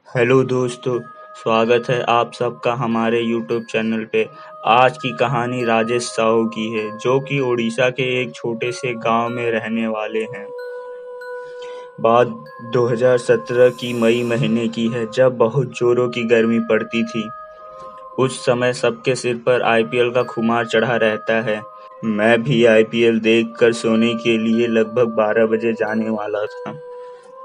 Hello दोस्तों, स्वागत है आप सबका हमारे यूट्यूब चैनल पे। आज की कहानी राजेश साहू की है, जो कि उड़ीसा के एक छोटे से गांव में रहने वाले हैं। बात 2017 की मई महीने की है, जब बहुत जोरों की गर्मी पड़ती थी। उस समय सबके सिर पर आईपीएल का खुमार चढ़ा रहता है। मैं भी आईपीएल देखकर सोने के लिए लगभग 12 बजे जाने वाला था,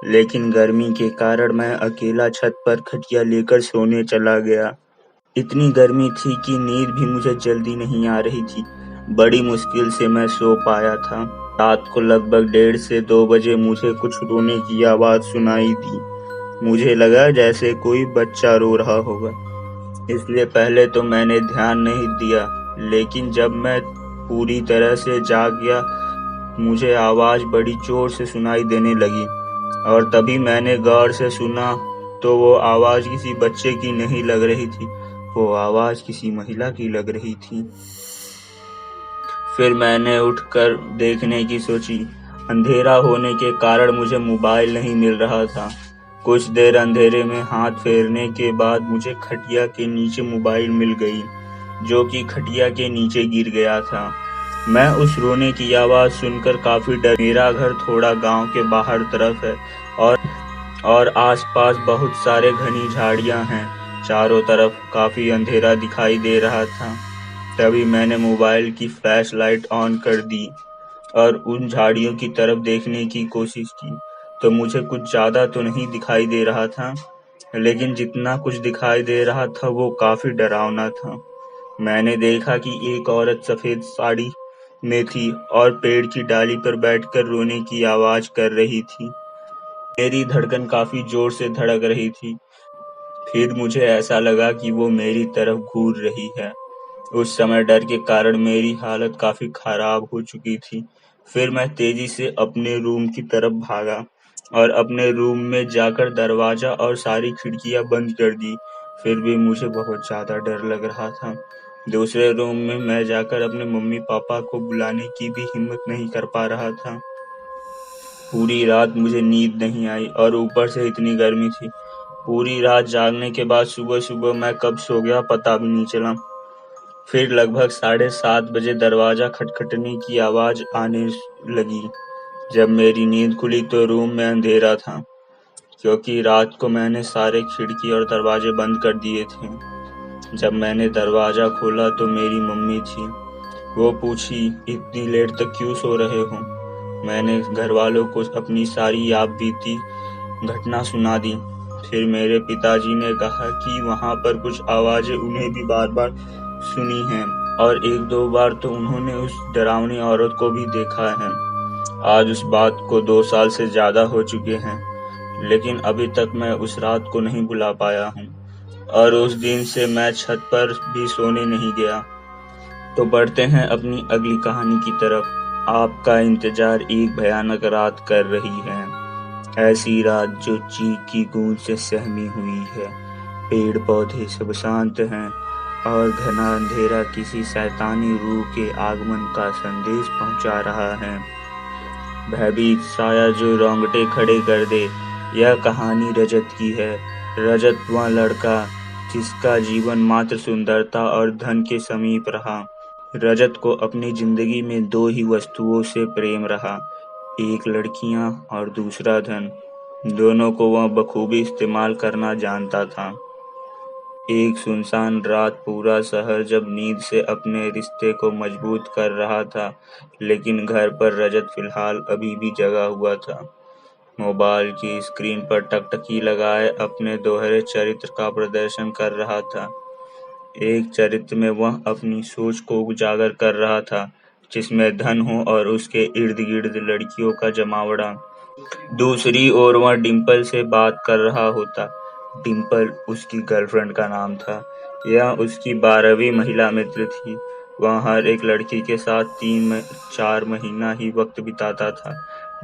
लेकिन गर्मी के कारण मैं अकेला छत पर खटिया लेकर सोने चला गया। इतनी गर्मी थी कि नींद भी मुझे जल्दी नहीं आ रही थी। बड़ी मुश्किल से मैं सो पाया था। रात को लगभग 1:30 से 2 बजे मुझे कुछ रोने की आवाज़ सुनाई दी। मुझे लगा जैसे कोई बच्चा रो रहा होगा, इसलिए पहले तो मैंने ध्यान नहीं दिया, लेकिन जब मैं पूरी तरह से जाग गया, मुझे आवाज़ बड़ी जोर से सुनाई देने लगी। और तभी मैंने गौर से सुना तो वो आवाज़ किसी बच्चे की नहीं लग रही थी, वो आवाज़ किसी महिला की लग रही थी। फिर मैंने उठकर देखने की सोची। अंधेरा होने के कारण मुझे मोबाइल नहीं मिल रहा था। कुछ देर अंधेरे में हाथ फेरने के बाद मुझे खटिया के नीचे मोबाइल मिल गई, जो कि खटिया के नीचे गिर गया था। मैं उस रोने की आवाज़ सुनकर काफ़ी डर। मेरा घर थोड़ा गांव के बाहर तरफ है और आसपास बहुत सारे घनी झाड़ियां हैं। चारों तरफ काफ़ी अंधेरा दिखाई दे रहा था। तभी मैंने मोबाइल की फ्लैश लाइट ऑन कर दी और उन झाड़ियों की तरफ देखने की कोशिश की, तो मुझे कुछ ज़्यादा तो नहीं दिखाई दे रहा था, लेकिन जितना कुछ दिखाई दे रहा था वो काफ़ी डरावना था। मैंने देखा कि एक औरत सफ़ेद साड़ी में थी और पेड़ की डाली पर बैठकर रोने की आवाज़ कर रही थी। मेरी धड़कन काफ़ी जोर से धड़क रही थी। फिर मुझे ऐसा लगा कि वो मेरी तरफ घूर रही है। उस समय डर के कारण मेरी हालत काफ़ी खराब हो चुकी थी। फिर मैं तेज़ी से अपने रूम की तरफ भागा और अपने रूम में जाकर दरवाज़ा और सारी खिड़कियाँ बंद कर दी। फिर भी मुझे बहुत ज़्यादा डर लग रहा था। दूसरे रूम में मैं जाकर अपने मम्मी पापा को बुलाने की भी हिम्मत नहीं कर पा रहा था। पूरी रात मुझे नींद नहीं आई और ऊपर से इतनी गर्मी थी। पूरी रात जागने के बाद सुबह-सुबह मैं कब सो गया पता भी नहीं चला। फिर लगभग 7:30 बजे दरवाज़ा खटखटाने की आवाज़ आने लगी। जब मेरी नींद खुली तो रूम में अंधेरा था, क्योंकि रात को मैंने सारे खिड़की और दरवाजे बंद कर दिए थे। जब मैंने दरवाज़ा खोला तो मेरी मम्मी थी। वो पूछी, इतनी लेट तक क्यों सो रहे हो? मैंने घरवालों को अपनी सारी याद बीती घटना सुना दी। फिर मेरे पिताजी ने कहा कि वहाँ पर कुछ आवाज़ें उन्हें भी बार-बार सुनी हैं और 1-2 बार तो उन्होंने उस डरावनी औरत को भी देखा है। आज उस बात को 2 साल से ज़्यादा हो चुके हैं, लेकिन अभी तक मैं उस रात को नहीं भुला पाया हूँ और उस दिन से मैं छत पर भी सोने नहीं गया। तो बढ़ते हैं अपनी अगली कहानी की तरफ। आपका इंतजार एक भयानक रात कर रही है। ऐसी रात जो चीख की गूंज से सहमी हुई है। पेड़ पौधे सब शांत हैं और घना अंधेरा किसी शैतानी रूह के आगमन का संदेश पहुंचा रहा है। भयभीत साया जो रोंगटे खड़े कर दे। यह कहानी रजत की है। रजत वह लड़का जिसका जीवन मात्र सुंदरता और धन के समीप रहा। रजत को अपनी जिंदगी में 2 ही वस्तुओं से प्रेम रहा, एक लड़कियां और दूसरा धन। दोनों को वह बखूबी इस्तेमाल करना जानता था। एक सुनसान रात पूरा शहर जब नींद से अपने रिश्ते को मजबूत कर रहा था, लेकिन घर पर रजत फिलहाल अभी भी जगा हुआ था। मोबाइल की स्क्रीन पर टकटकी लगाए अपने दोहरे चरित्र का प्रदर्शन कर रहा था। एक चरित्र में वह अपनी सोच को उजागर कर रहा था, जिसमें धन हो और उसके इर्द-गिर्द लड़कियों का जमावड़ा। दूसरी ओर वह डिंपल से बात कर रहा होता। डिंपल उसकी गर्लफ्रेंड का नाम था। यह उसकी 12वीं महिला मित्र थी। वह हर एक लड़की के साथ 3-4 महीना ही वक्त बिताता था।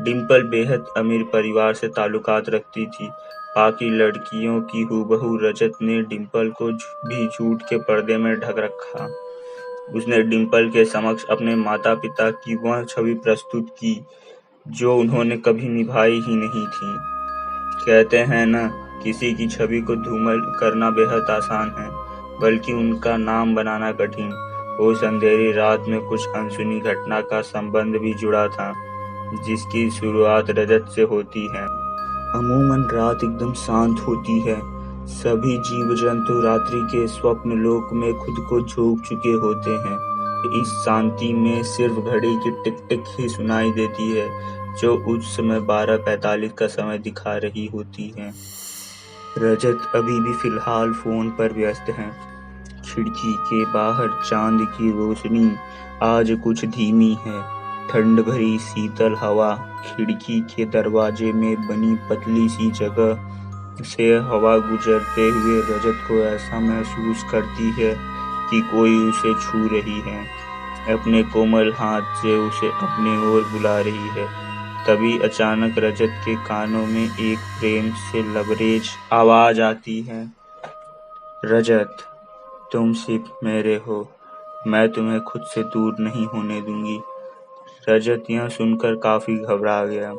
डिंपल बेहद अमीर परिवार से ताल्लुकात रखती थी। बाकी लड़कियों की हूबहू रजत ने डिंपल को भी झूठ के पर्दे में ढक रखा। उसने डिंपल के समक्ष अपने माता पिता की वह छवि प्रस्तुत की जो उन्होंने कभी निभाई ही नहीं थी। कहते हैं न, किसी की छवि को धूमिल करना बेहद आसान है, बल्कि उनका नाम बनाना कठिन। उस अंधेरी रात में कुछ अनसुनी घटना का संबंध भी जुड़ा था, जिसकी शुरुआत रजत से होती है। अमूमन रात एकदम शांत होती है। सभी जीव जंतु रात्रि के स्वप्न लोक में खुद को झोंक चुके होते हैं। इस शांति में सिर्फ घड़ी की टिक टिक ही सुनाई देती है, जो उस समय 12:45 का समय दिखा रही होती है। रजत अभी भी फिलहाल फोन पर व्यस्त है। खिड़की के बाहर चांद की रोशनी आज कुछ धीमी है। ठंड भरी शीतल हवा खिड़की के दरवाजे में बनी पतली सी जगह से हवा गुजरते हुए रजत को ऐसा महसूस करती है कि कोई उसे छू रही है, अपने कोमल हाथ से उसे अपने ओर बुला रही है। तभी अचानक रजत के कानों में एक प्रेम से लबरेज आवाज आती है, रजत, तुम सिर्फ मेरे हो, मैं तुम्हें खुद से दूर नहीं होने दूंगी। रजत यह सुनकर काफी घबरा गया।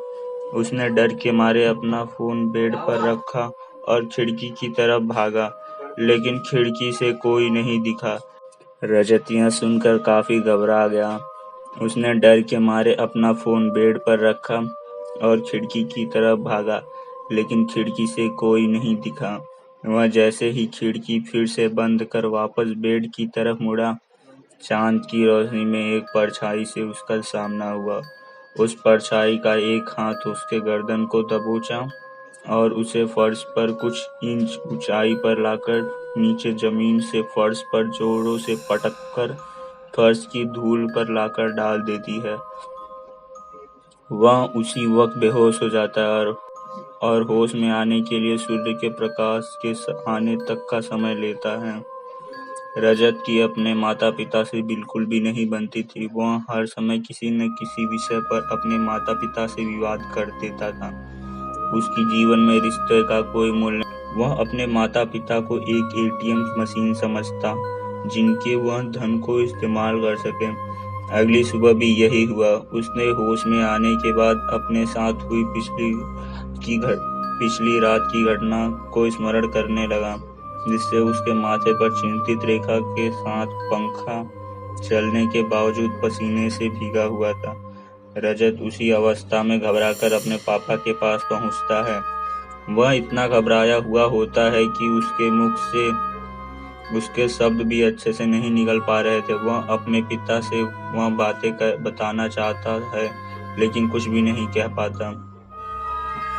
उसने डर के मारे अपना फोन बेड पर रखा और खिड़की की तरफ भागा, लेकिन खिड़की से कोई नहीं दिखा। रजत यह सुनकर काफी घबरा गया। उसने डर के मारे अपना फोन बेड पर रखा और खिड़की की तरफ भागा, लेकिन खिड़की से कोई नहीं दिखा। वह जैसे ही खिड़की फिर से बंद कर वापस बेड की तरफ मुड़ा, चांद की रोशनी में एक परछाई से उसका सामना हुआ। उस परछाई का एक हाथ उसके गर्दन को दबोचा और उसे फर्श पर कुछ इंच ऊंचाई पर लाकर नीचे जमीन से फर्श पर जोरों से पटक कर फर्श की धूल पर लाकर डाल देती है। वह उसी वक्त बेहोश हो जाता है और होश में आने के लिए सूर्य के प्रकाश के आने तक का समय लेता है। रजत की अपने माता पिता से बिल्कुल भी नहीं बनती थी। वह हर समय किसी न किसी विषय पर अपने माता पिता से विवाद कर देता था। उसकी जीवन में रिश्ते का कोई मूल्य नहीं। वह अपने माता पिता को एक एटीएम मशीन समझता, जिनके वह धन को इस्तेमाल कर सके। अगली सुबह भी यही हुआ। उसने होश में आने के बाद अपने साथ हुई पिछली रात की घटना को स्मरण करने लगा, जिससे उसके माथे पर चिंतित रेखा के साथ पंखा चलने के बावजूद पसीने से भीगा हुआ था। रजत उसी अवस्था में घबराकर अपने पापा के पास पहुंचता है। वह इतना घबराया हुआ होता है कि उसके मुख से उसके शब्द भी अच्छे से नहीं निकल पा रहे थे। वह अपने पिता से वह बातें बताना चाहता है, लेकिन कुछ भी नहीं कह पाता।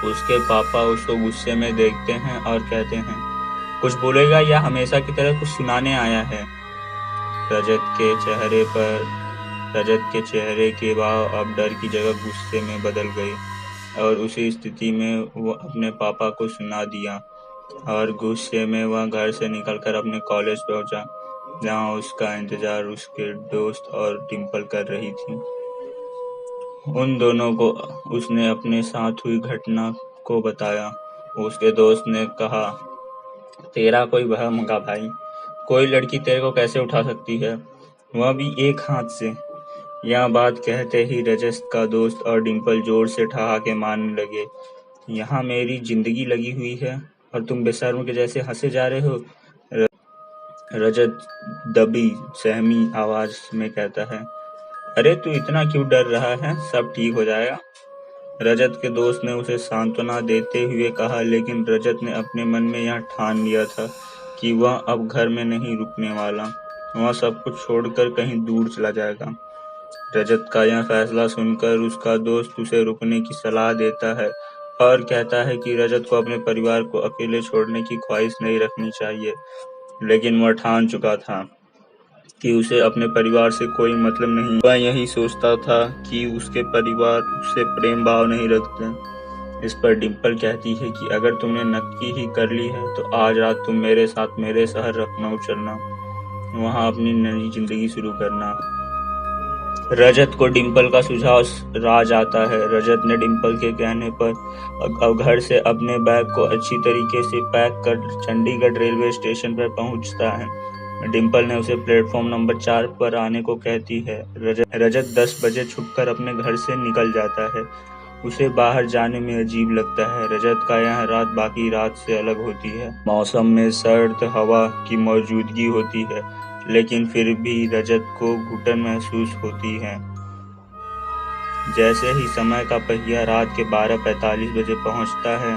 उसके पापा उसको गुस्से में देखते हैं और कहते हैं, कुछ बोलेगा या हमेशा की तरह कुछ सुनाने आया है। रजत के चेहरे के भाव अब डर की जगह गुस्से में बदल गए और उसी स्थिति में वह अपने पापा को सुना दिया और गुस्से में वह घर से निकलकर अपने कॉलेज पहुंचा, जहां उसका इंतजार उसके दोस्त और डिम्पल कर रही थी। उन दोनों को उसने अपने साथ हुई घटना को बताया। उसके दोस्त ने कहा, तेरा कोई वहम होगा भाई, कोई लड़की तेरे को कैसे उठा सकती है, वह भी एक हाथ से। यह बात कहते ही रजत का दोस्त और डिम्पल जोर से ठहाके मारने लगे। यहाँ मेरी जिंदगी लगी हुई है और तुम बेशर्म के जैसे हंसे जा रहे हो। रजत दबी सहमी आवाज में कहता है, अरे तू इतना क्यों डर रहा है, सब ठीक हो जाएगा। रजत के दोस्त ने उसे सांत्वना देते हुए कहा, लेकिन रजत ने अपने मन में यह ठान लिया था कि वह अब घर में नहीं रुकने वाला। वह सब कुछ छोड़कर कहीं दूर चला जाएगा। रजत का यह फैसला सुनकर उसका दोस्त उसे रुकने की सलाह देता है और कहता है कि रजत को अपने परिवार को अकेले छोड़ने की ख्वाहिश नहीं रखनी चाहिए, लेकिन वह ठान चुका था कि उसे अपने परिवार से कोई मतलब नहीं। वह यही सोचता था कि उसके परिवार उससे प्रेम भाव नहीं रखते। इस पर डिम्पल कहती है कि अगर तुमने नक्की ही कर ली है तो आज रात तुम मेरे साथ मेरे शहर लखनऊ चलना, वहां अपनी नई जिंदगी शुरू करना। रजत को डिम्पल का सुझाव राज आता है। रजत ने डिम्पल के कहने पर घर से अपने बैग को अच्छी तरीके से पैक कर चंडीगढ़ रेलवे स्टेशन पर पहुंचता है। डिम्पल ने उसे प्लेटफॉर्म नंबर 4 पर आने को कहती है। रजत 10 बजे छुपकर अपने घर से निकल जाता है। उसे बाहर जाने में अजीब लगता है। रजत का यहाँ रात बाकी रात से अलग होती है। मौसम में सर्द हवा की मौजूदगी होती है, लेकिन फिर भी रजत को घुटन महसूस होती है। जैसे ही समय का पहिया रात के 12:45 बजे पहुंचता है,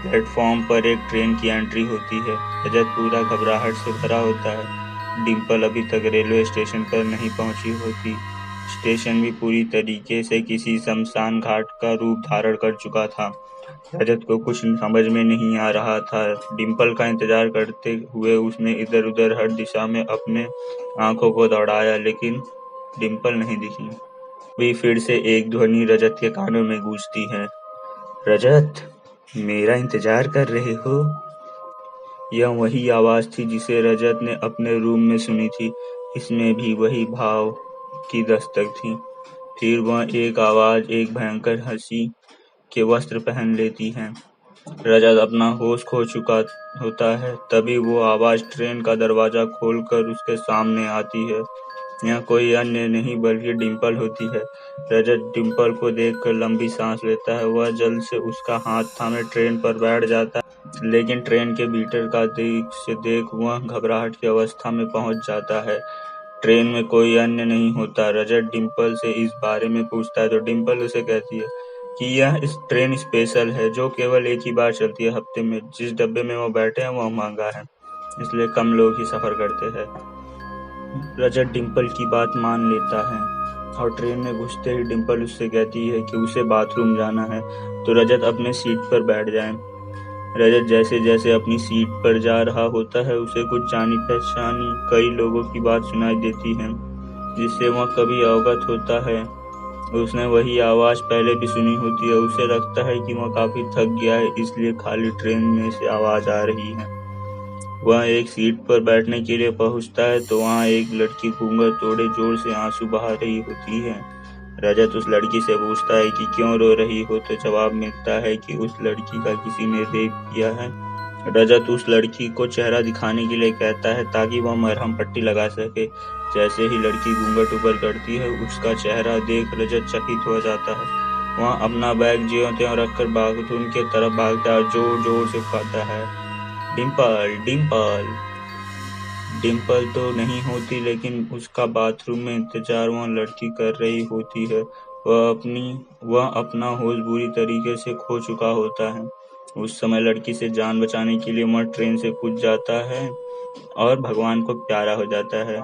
प्लेटफॉर्म पर एक ट्रेन की एंट्री होती है। रजत पूरा घबराहट से भरा होता है। डिम्पल अभी तक रेलवे स्टेशन पर नहीं पहुंची होती। स्टेशन भी पूरी तरीके से किसी शमशान घाट का रूप धारण कर चुका था। रजत को कुछ समझ में नहीं आ रहा था। डिम्पल का इंतजार करते हुए उसने इधर उधर हर दिशा में अपने आंखों को दौड़ाया, लेकिन डिम्पल नहीं दिखी। भी फिर से एक ध्वनि रजत के कानों में गूंजती है, रजत, मेरा इंतजार कर रहे हो? यह वही आवाज थी जिसे रजत ने अपने रूम में सुनी थी। इसमें भी वही भाव की दस्तक थी। फिर वह एक आवाज एक भयंकर हंसी के वस्त्र पहन लेती है। रजत अपना होश खो चुका होता है। तभी वो आवाज ट्रेन का दरवाजा खोलकर उसके सामने आती है। यह कोई अन्य नहीं बल्कि डिम्पल होती है। रजत डिम्पल को देखकर लंबी सांस लेता है। वह जल्द से उसका हाथ थामे ट्रेन पर बैठ जाता है, लेकिन ट्रेन के मीटर का देख वह घबराहट की अवस्था में पहुंच जाता है। ट्रेन में कोई अन्य नहीं होता। रजत डिम्पल से इस बारे में पूछता है तो डिम्पल उसे कहती है कि यह ट्रेन स्पेशल है, जो केवल एक ही बार चलती है हफ्ते में। जिस डब्बे में वो बैठे हैं वह महंगा है, इसलिए कम लोग ही सफर करते हैं। रजत डिम्पल की बात मान लेता है और ट्रेन में घुसते ही डिम्पल उससे कहती है कि उसे बाथरूम जाना है तो रजत अपने सीट पर बैठ जाए। रजत जैसे जैसे अपनी सीट पर जा रहा होता है, उसे कुछ जानी पहचानी कई लोगों की बात सुनाई देती है, जिससे वह कभी अवगत होता है। उसने वही आवाज पहले भी सुनी होती है। उसे लगता है कि वह काफी थक गया है, इसलिए खाली ट्रेन में से आवाज आ रही है। वह एक सीट पर बैठने के लिए पहुंचता है तो वहां एक लड़की घूंघट तोड़े जोर से आंसू बहा रही होती है। रजत उस लड़की से पूछता है कि क्यों रो रही हो, तो जवाब मिलता है कि उस लड़की का किसी ने रेप किया है। रजत उस लड़की को चेहरा दिखाने के लिए कहता है ताकि वह मरहम पट्टी लगा सके। जैसे ही लड़की घूंघट ऊपर करती है, उसका चेहरा देख रजत चकित हो जाता है। वह अपना बैग ज्यों त्यों रखकर बाथरूम के तरफ भागता है, जोर जोर से पुकारता है, डिम्पल, डिम्पल। डिम्पल तो नहीं होती, लेकिन उसका बाथरूम में इंतजार वह लड़की कर रही होती है। वह अपना होश बुरी तरीके से खो चुका होता है। उस समय लड़की से जान बचाने के लिए वह ट्रेन से कूद जाता है और भगवान को प्यारा हो जाता है।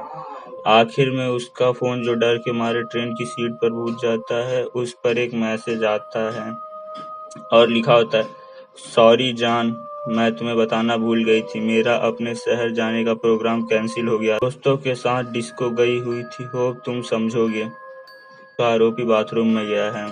आखिर में उसका फोन, जो डर के मारे ट्रेन की सीट पर कूद जाता है, उस पर एक मैसेज आता है और लिखा होता है, सॉरी जान, मैं तुम्हें बताना भूल गई थी, मेरा अपने शहर जाने का प्रोग्राम कैंसिल हो गया। दोस्तों के साथ डिस्को गई हुई थी, होप तुम समझोगे। तो आरोपी बाथरूम में गया है।